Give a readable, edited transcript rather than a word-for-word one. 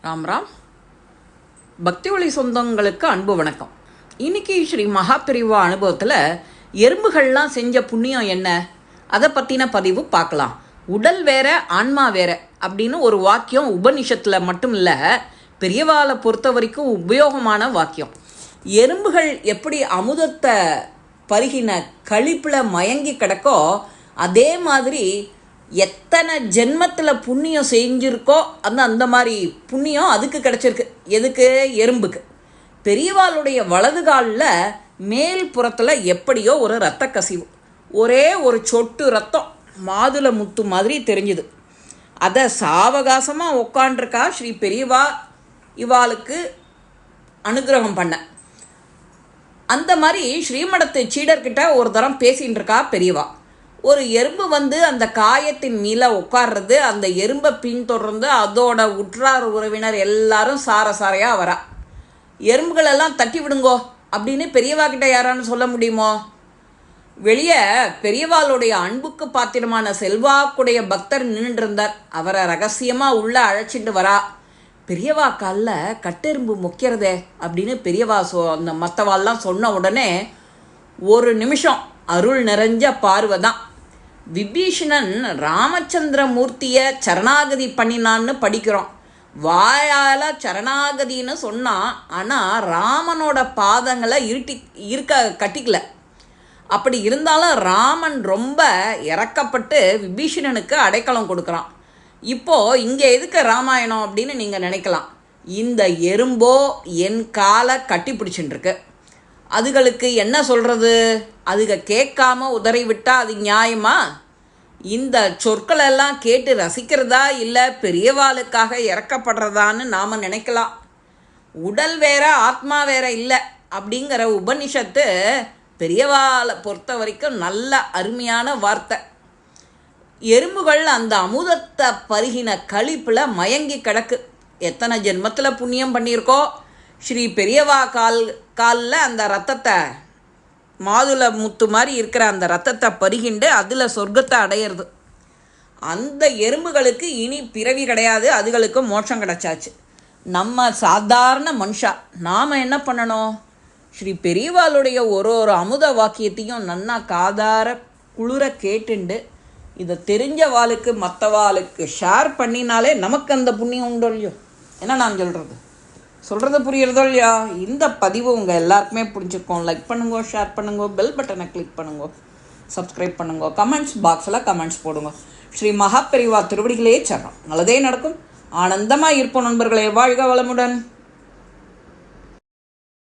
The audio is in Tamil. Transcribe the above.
ராம் ராம். பக்தி ஒளி சொந்தங்களுக்கு அன்பு வணக்கம். இன்னைக்கு ஸ்ரீ மகாபெரிவா அனுபவத்தில் எறும்புகள்லாம் செஞ்ச புண்ணியம் என்ன, அதை பற்றின பதிவு பார்க்கலாம். உடல் வேற ஆன்மா வேற அப்படின்னு ஒரு வாக்கியம் உபனிஷத்தில் மட்டும் இல்லை, பெரியவாளை பொறுத்த வரைக்கும் உபயோகமான வாக்கியம். எறும்புகள் எப்படி அமுதத்தை பருகின கழிப்பில் மயங்கி கிடக்கோ, அதே மாதிரி எத்தனை ஜென்மத்தில் புண்ணியம் செஞ்சுருக்கோ அந்த மாதிரி புண்ணியம் அதுக்கு கிடச்சிருக்கு. எதுக்கு? எறும்புக்கு. பெரியவாளுடைய வலது காலில் மேல் புறத்தில் எப்படியோ ஒரு இரத்த கசிவு, ஒரே ஒரு சொட்டு ரத்தம் மாதுளை முத்து மாதிரி தெரிஞ்சுது. அதை சாவகாசமாக உட்காண்டிருக்கா ஸ்ரீ பெரியவா இவாளுக்கு அனுகிரகம் பண்ண. அந்த மாதிரி ஸ்ரீமடத்து சீடர்கிட்ட ஒரு தரம் பேசின்னு இருக்கா பெரியவா. ஒரு எறும்பு வந்து அந்த காயத்தின் மீள உட்கார்றது, அந்த எறும்பை பின்தொடர்ந்து அதோட உற்றார் உறவினர் எல்லாரும் சாரையாக வரா. எறும்புகளெல்லாம் தட்டி விடுங்கோ அப்படின்னு பெரியவா கிட்ட யாரான்னு சொல்ல முடியுமோ? வெளியே பெரியவாளுடைய அன்புக்கு பாத்திரமான செல்வாக்குடைய பக்தர் நின்றுட்டு இருந்தார். அவரை ரகசியமாக உள்ள அழைச்சிட்டு வரா. பெரியவா காலில் கட்டெரும்பு முக்கிறதே அப்படின்னு பெரியவா அந்த மற்றவாள்லாம் சொன்ன உடனே ஒரு நிமிஷம் அருள் நிறைஞ்ச பார்வை தான். விபீஷணன் ராமச்சந்திரமூர்த்தியை சரணாகதி பண்ணினான்னு படிக்கிறோம். வாயால் சரணாகதின்னு சொன்னான், ஆனால் ராமனோட பாதங்களை கட்டிக்கல. அப்படி இருந்தாலும் ராமன் ரொம்ப இறக்கப்பட்டு விபீஷணனுக்கு அடைக்கலம் கொடுக்குறான். இப்போது இங்கே எதுக்கு ராமாயணம் அப்படின்னு நீங்கள் நினைக்கலாம். இந்த எறும்போ என் காலை கட்டி பிடிச்சுட்டுருக்கு. அதுகளுக்கு என்ன சொல்கிறது? அதுக கேட்காம உதறி விட்டால் அது நியாயமா? இந்த சொற்களெல்லாம் கேட்டு ரசிக்கிறதா இல்லை பெரியவாளுக்காக இறக்கப்படுறதான்னு நாம் நினைக்கலாம். உடல் வேற ஆத்மா வேற இல்லை அப்படிங்கிற உபனிஷத்து பெரியவாளை பொறுத்த வரைக்கும் நல்ல அருமையான வார்த்தை. எறும்புகள் அந்த அமுதத்தை பருகின கழிப்பில் மயங்கி கிடக்கு. எத்தனை ஜென்மத்தில் புண்ணியம் பண்ணியிருக்கோ. ஸ்ரீ பெரியவா காலில் அந்த ரத்தத்தை, மாதுளை முத்து மாதிரி இருக்கிற அந்த ரத்தத்தை பருகிண்டு அதில் சொர்க்கத்தை அடையிறது. அந்த எறும்புகளுக்கு இனி பிறவி கிடையாது, அதுகளுக்கு மோட்சம் கிடைச்சாச்சு. நம்ம சாதாரண மனுஷா நாம் என்ன பண்ணணும்? ஸ்ரீ பெரியவாளுடைய ஒரு அமுத வாக்கியத்தையும் நன்னா காதார குளிர கேட்டுண்டு இதை தெரிஞ்ச வாளுக்கு மற்றவாளுக்கு ஷேர் பண்ணினாலே நமக்கு அந்த புண்ணியம் உண்டோ இல்லையோ? என்ன நான் சொல்கிறது புரியுறதோ இல்லையா? இந்த பதிவு உங்கள் எல்லாருக்குமே பிடிச்சிருக்கோம். லைக் பண்ணுங்க, ஷேர் பண்ணுங்க, பெல் பட்டனை கிளிக் பண்ணுங்க, சப்ஸ்கிரைப் பண்ணுங்க, கமெண்ட்ஸ் பாக்ஸில் கமெண்ட்ஸ் போடுங்க. ஸ்ரீ மகாபெரிவா திருவடிகளே சரணம். நல்லதே நடக்கும். ஆனந்தமாக இருப்போம் நண்பர்களே. வாழ்க வளமுடன்.